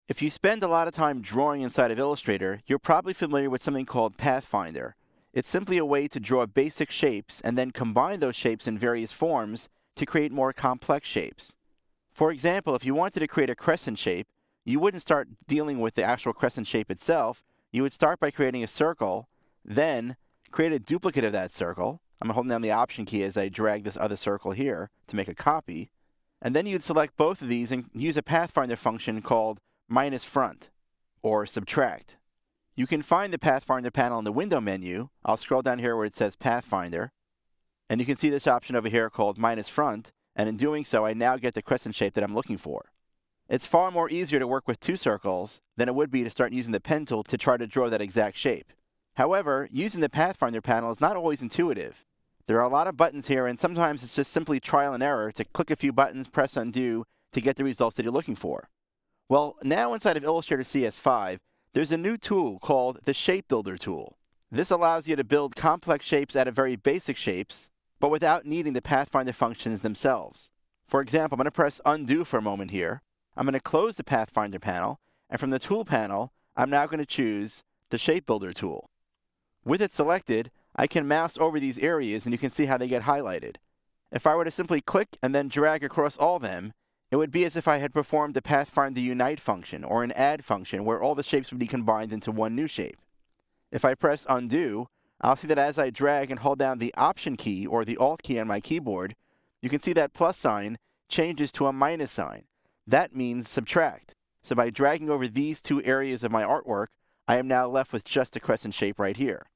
If you spend a lot of time drawing inside of Illustrator, you're probably familiar with something called Pathfinder. It's simply a way to draw basic shapes and then combine those shapes in various forms to create more complex shapes. For example, if you wanted to create a crescent shape, you wouldn't start dealing with the actual crescent shape itself. You would start by creating a circle, then create a duplicate of that circle. I'm holding down the Option key as I drag this other circle here to make a copy. And then you'd select both of these and use a Pathfinder function called minus front, or subtract. You can find the Pathfinder panel in the window menu. I'll scroll down here where it says Pathfinder, and you can see this option over here called minus front, and in doing so I now get the crescent shape that I'm looking for. It's far more easier to work with two circles than it would be to start using the pen tool to try to draw that exact shape. However, using the Pathfinder panel is not always intuitive. There are a lot of buttons here, and sometimes it's just simply trial and error to click a few buttons, press undo to get the results that you're looking for. Well, now inside of Illustrator CS5, there's a new tool called the Shape Builder tool. This allows you to build complex shapes out of very basic shapes, but without needing the Pathfinder functions themselves. For example, I'm going to press undo for a moment here. I'm going to close the Pathfinder panel, and from the tool panel, I'm now going to choose the Shape Builder tool. With it selected, I can mouse over these areas and you can see how they get highlighted. If I were to simply click and then drag across all of them, it would be as if I had performed the Pathfinder Unite function or an add function where all the shapes would be combined into one new shape. If I press undo, I'll see that as I drag and hold down the Option key or the Alt key on my keyboard, you can see that plus sign changes to a minus sign. That means subtract. So by dragging over these two areas of my artwork, I am now left with just a crescent shape right here.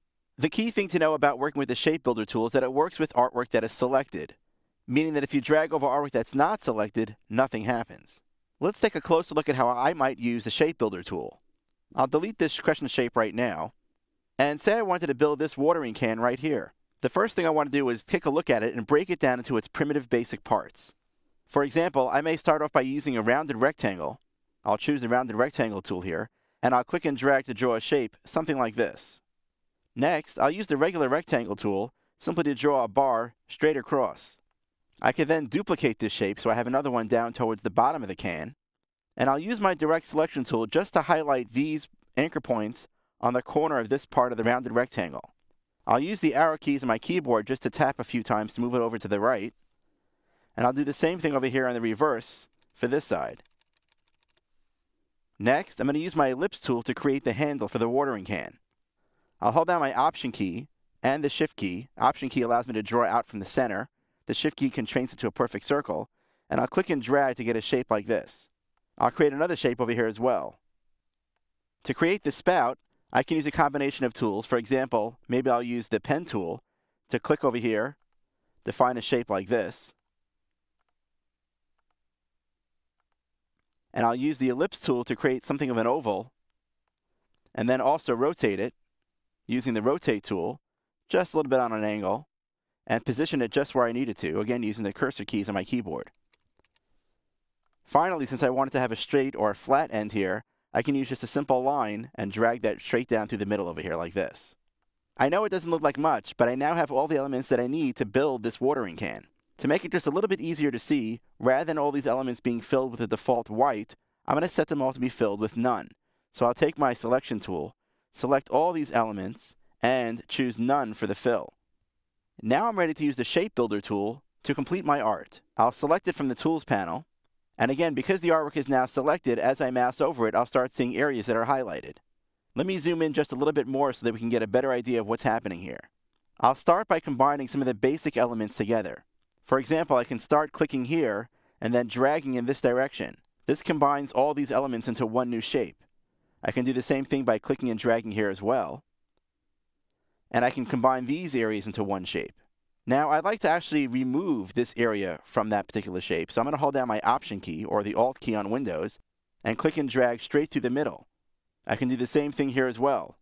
The key thing to know about working with the Shape Builder tool is that it works with artwork that is selected, meaning that if you drag over artwork that's not selected, nothing happens. Let's take a closer look at how I might use the Shape Builder tool. I'll delete this crescent shape right now, and say I wanted to build this watering can right here. The first thing I want to do is take a look at it and break it down into its primitive basic parts. For example, I may start off by using a rounded rectangle. I'll choose the rounded rectangle tool here, and I'll click and drag to draw a shape, something like this. Next, I'll use the regular rectangle tool simply to draw a bar straight across. I can then duplicate this shape so I have another one down towards the bottom of the can, and I'll use my direct selection tool just to highlight these anchor points on the corner of this part of the rounded rectangle. I'll use the arrow keys on my keyboard just to tap a few times to move it over to the right, and I'll do the same thing over here on the reverse for this side. Next, I'm going to use my ellipse tool to create the handle for the watering can. I'll hold down my Option key and the Shift key. Option key allows me to draw out from the center. The Shift key constrains it to a perfect circle, and I'll click and drag to get a shape like this. I'll create another shape over here as well. To create the spout, I can use a combination of tools. For example, maybe I'll use the pen tool to click over here, define a shape like this. And I'll use the ellipse tool to create something of an oval, and then also rotate it using the rotate tool, just a little bit on an angle, and position it just where I need it to, again using the cursor keys on my keyboard. Finally, since I wanted to have a straight or a flat end here, I can use just a simple line and drag that straight down through the middle over here like this. I know it doesn't look like much, but I now have all the elements that I need to build this watering can. To make it just a little bit easier to see, rather than all these elements being filled with the default white, I'm going to set them all to be filled with none. So I'll take my selection tool, select all these elements, and choose none for the fill. Now I'm ready to use the Shape Builder tool to complete my art. I'll select it from the Tools panel, and again, because the artwork is now selected, as I mouse over it, I'll start seeing areas that are highlighted. Let me zoom in just a little bit more so that we can get a better idea of what's happening here. I'll start by combining some of the basic elements together. For example, I can start clicking here and then dragging in this direction. This combines all these elements into one new shape. I can do the same thing by clicking and dragging here as well. And I can combine these areas into one shape. Now, I'd like to actually remove this area from that particular shape. So I'm going to hold down my Option key or the Alt key on Windows and click and drag straight through the middle. I can do the same thing here as well.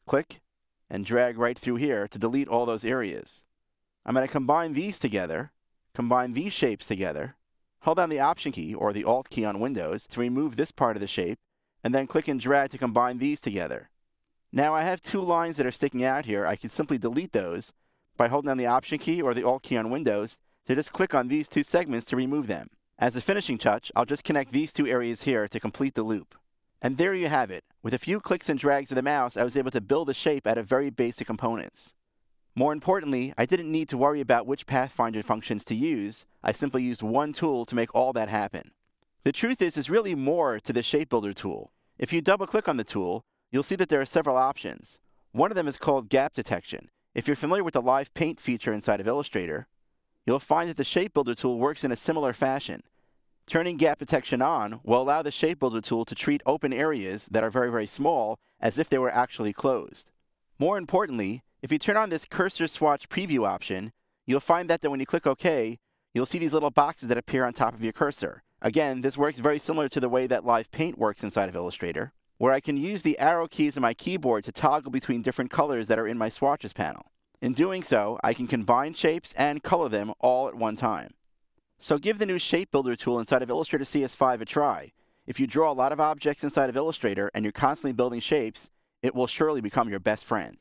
Click and drag right through here to delete all those areas. I'm going to combine these together, combine these shapes together, hold down the Option key or the Alt key on Windows to remove this part of the shape, and then click and drag to combine these together. Now I have two lines that are sticking out here. I can simply delete those by holding down the Option key or the Alt key on Windows to just click on these two segments to remove them. As a finishing touch, I'll just connect these two areas here to complete the loop. And there you have it. With a few clicks and drags of the mouse, I was able to build a shape out of very basic components. More importantly, I didn't need to worry about which Pathfinder functions to use. I simply used one tool to make all that happen. The truth is, there's really more to the Shape Builder tool. If you double-click on the tool, you'll see that there are several options. One of them is called Gap Detection. If you're familiar with the Live Paint feature inside of Illustrator, you'll find that the Shape Builder tool works in a similar fashion. Turning Gap Detection on will allow the Shape Builder tool to treat open areas that are very, very small as if they were actually closed. More importantly, if you turn on this Cursor Swatch Preview option, you'll find that when you click OK, you'll see these little boxes that appear on top of your cursor. Again, this works very similar to the way that Live Paint works inside of Illustrator, where I can use the arrow keys on my keyboard to toggle between different colors that are in my swatches panel. In doing so, I can combine shapes and color them all at one time. So give the new Shape Builder tool inside of Illustrator CS5 a try. If you draw a lot of objects inside of Illustrator and you're constantly building shapes, it will surely become your best friend.